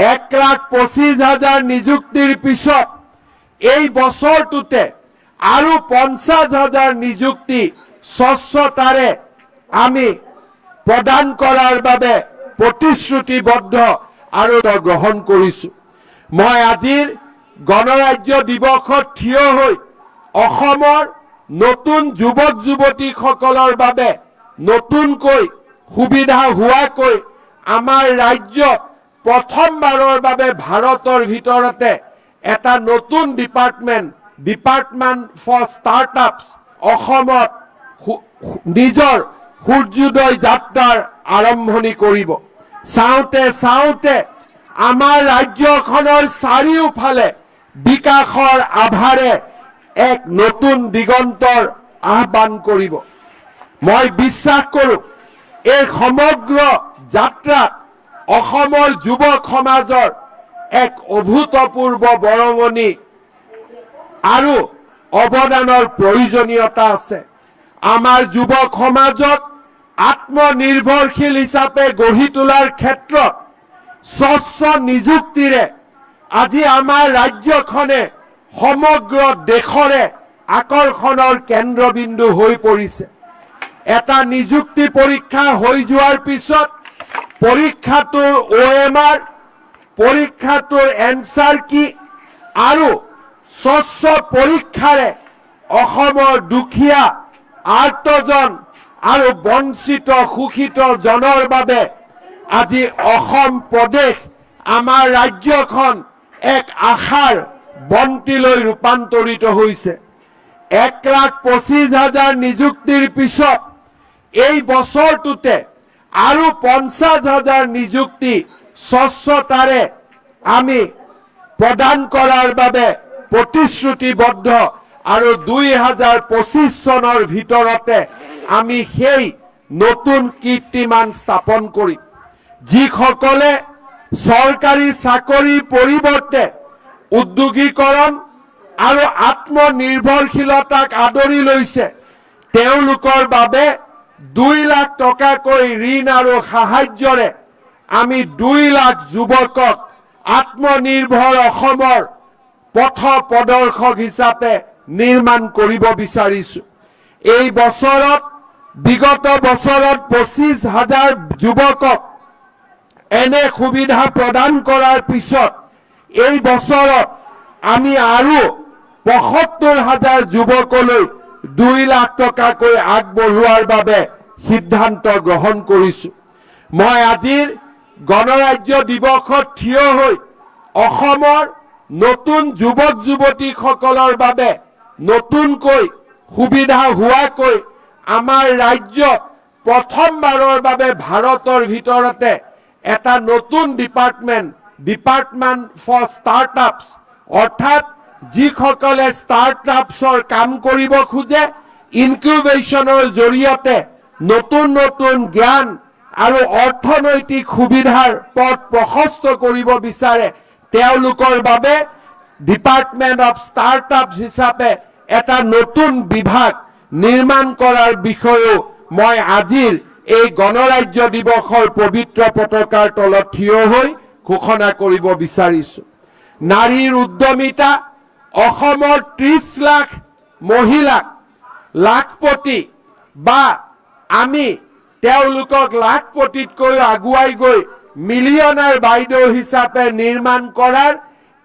1,25,000 নিযুক্তিৰ পিছত এই বছৰটোতে আৰু 50,000 নিযুক্তি স্বচ্ছতাৰে আমি প্ৰদান কৰাৰ বাবে প্ৰতিশ্ৰুতিবদ্ধ আৰু গ্ৰহণ কৰিছো। মই আজিৰ গণৰাজ্য দিৱসত থিয় হৈ অসমৰ নতুন যুৱক যুৱতীসকলৰ বাবে নতুনকৈ সুবিধা হোৱাকৈ আমাৰ ৰাজ্যত প্ৰথমবাৰৰ বাবে ভাৰতৰ ভিতৰতে এটা নতুন ডিপাৰ্টমেণ্ট ফৰ ষ্টাৰ্টআপছ অসমত নিজৰ সূৰ্যোদয় যাত্ৰাৰ আৰম্ভণি কৰিব। চাওঁতে চাওঁতে আমাৰ ৰাজ্যখনৰ চাৰিওফালে বিকাশৰ আভাৰে এক নতুন দিগন্তৰ আহ্বান কৰিব। মই বিশ্বাস কৰোঁ এই সমগ্ৰ যাত্ৰাত অসমৰ যুৱক সমাজৰ এক অভূতপূৰ্ব বৰঙণি আৰু অৱদানৰ প্ৰয়োজনীয়তা আছে। আমাৰ যুৱক সমাজক আত্মনিৰ্ভৰশীল হিচাপে গঢ়ি তোলাৰ ক্ষেত্ৰত স্বচ্ছ নিযুক্তিৰে আজি আমাৰ ৰাজ্যখনে সমগ্ৰ দেশৰে আকৰ্ষণৰ কেন্দ্ৰবিন্দু হৈ পৰিছে। এটা নিযুক্তি পৰীক্ষা হৈ যোৱাৰ পিছত পৰীক্ষাটোৰ OMR, পৰীক্ষাটোৰ এনসাৰ কি আৰু স্বচ্ছ পৰীক্ষাৰে অসমৰ দুখীয়া আৰ্তজন আৰু বঞ্চিত শোষিত জনৰ বাবে আজি অসম প্ৰদেশ আমাৰ ৰাজ্যখন এক আশাৰ বন্তিলৈ ৰূপান্তৰিত হৈছে। 1,25,000 নিযুক্তিৰ পিছত এই বছৰটোতে আৰু 50,000 নিযুক্তি স্বচ্ছতাৰে আমি প্ৰদান কৰাৰ বাবে প্ৰতিশ্ৰুতিবদ্ধ আৰু 2025 চনৰ ভিতৰতে আমি সেই নতুন কীৰ্তিমান স্থাপন কৰিম। যিসকলে চৰকাৰী চাকৰিৰ পৰিৱৰ্তে উদ্যোগীকৰণ আৰু আত্মনিৰ্ভৰশীলতাক আদৰি লৈছে তেওঁলোকৰ বাবে 2 লাখ টকাকৈ ঋণ আৰু সাহায্যৰে আমি 2 লাখ যুৱকক আত্মনিৰ্ভৰ অসমৰ পথ প্ৰদৰ্শক হিচাপে নিৰ্মাণ কৰিব বিচাৰিছো। এই বছৰত বিগত বছৰত 25,000 যুৱকক এনে সুবিধা প্ৰদান কৰাৰ পিছত এই বছৰত আমি আৰু 75,000 যুৱকলৈ 2 লাখ টকাকৈ আগবঢ়োৱাৰ বাবে সিদ্ধান্ত গ্ৰহণ কৰিছো। মই আজিৰ গণৰাজ্য দিৱসত থিয় হৈ অসমৰ নতুন যুৱক যুৱতীসকলৰ বাবে নতুনকৈ সুবিধা হোৱাকৈ আমাৰ ৰাজ্যত প্ৰথমবাৰৰ বাবে ভাৰতৰ ভিতৰতে এটা নতুন ডিপাৰ্টমেণ্ট ফৰ ষ্টাৰ্টআপছ অৰ্থাৎ যিসকলে ষ্টাৰ্টআপছৰ কাম কৰিব খোজে ইনকিউবেশ্যনৰ জৰিয়তে নতুন নতুন জ্ঞান আৰু অৰ্থনৈতিক সুবিধাৰ পথ প্ৰশস্ত কৰিব বিচাৰে তেওঁলোকৰ বাবে ডিপাৰ্টমেণ্ট অফ ষ্টাৰ্টআপছ হিচাপে এটা নতুন বিভাগ নিৰ্মাণ কৰাৰ বিষয়েও মই আজিৰ এই গণৰাজ্য দিৱসৰ পবিত্ৰ পতাকাৰ তলত থিয় হৈ ঘোষণা কৰিব বিচাৰিছো। নাৰীৰ উদ্যমিতা অসমৰ 30 লাখ মহিলাক লাখপতি বা আমি তেওঁলোকক লাখপতিতকৈ আগুৱাই গৈ মিলিয়নাৰ বাইদেউ হিচাপে নিৰ্মাণ কৰাৰ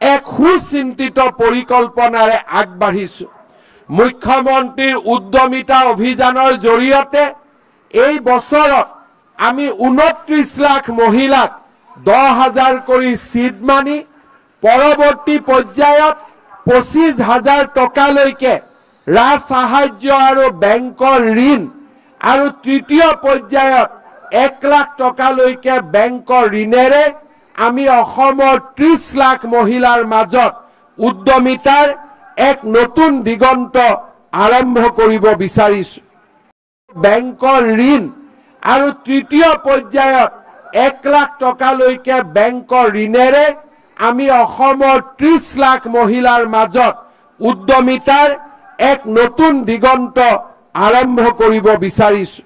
এক সুচিন্তিত পৰিকল্পনাৰে আগবাঢ়িছো। মুখ্যমন্ত্ৰীৰ উদ্যমিতা অভিযানৰ জৰিয়তে এই বছৰত আমি 29 লাখ মহিলাক 10,000 কৰি সিড মানি পৰৱৰ্তী পৰ্যায়ত 25,000 টকালৈকে ৰাজ সাহায্য আৰু বেংকৰ ঋণ আৰু তৃতীয় পৰ্যায়ত 1 লাখ টকালৈকে বেংকৰ ঋণেৰে আমি অসমৰ 30 লাখ মহিলাৰ মাজত উদ্যমিতাৰ এক নতুন দিগন্ত আৰম্ভ কৰিব বিচাৰিছো। বেংকৰ ঋণ আৰু তৃতীয় পৰ্যায়ত 1 লাখ টকালৈকে বেংকৰ ঋণেৰে আমি অসমৰ 30 লাখ মহিলাৰ মাজত উদ্যমিতাৰ এক নতুন দিগন্ত আৰম্ভ কৰিব বিচাৰিছো।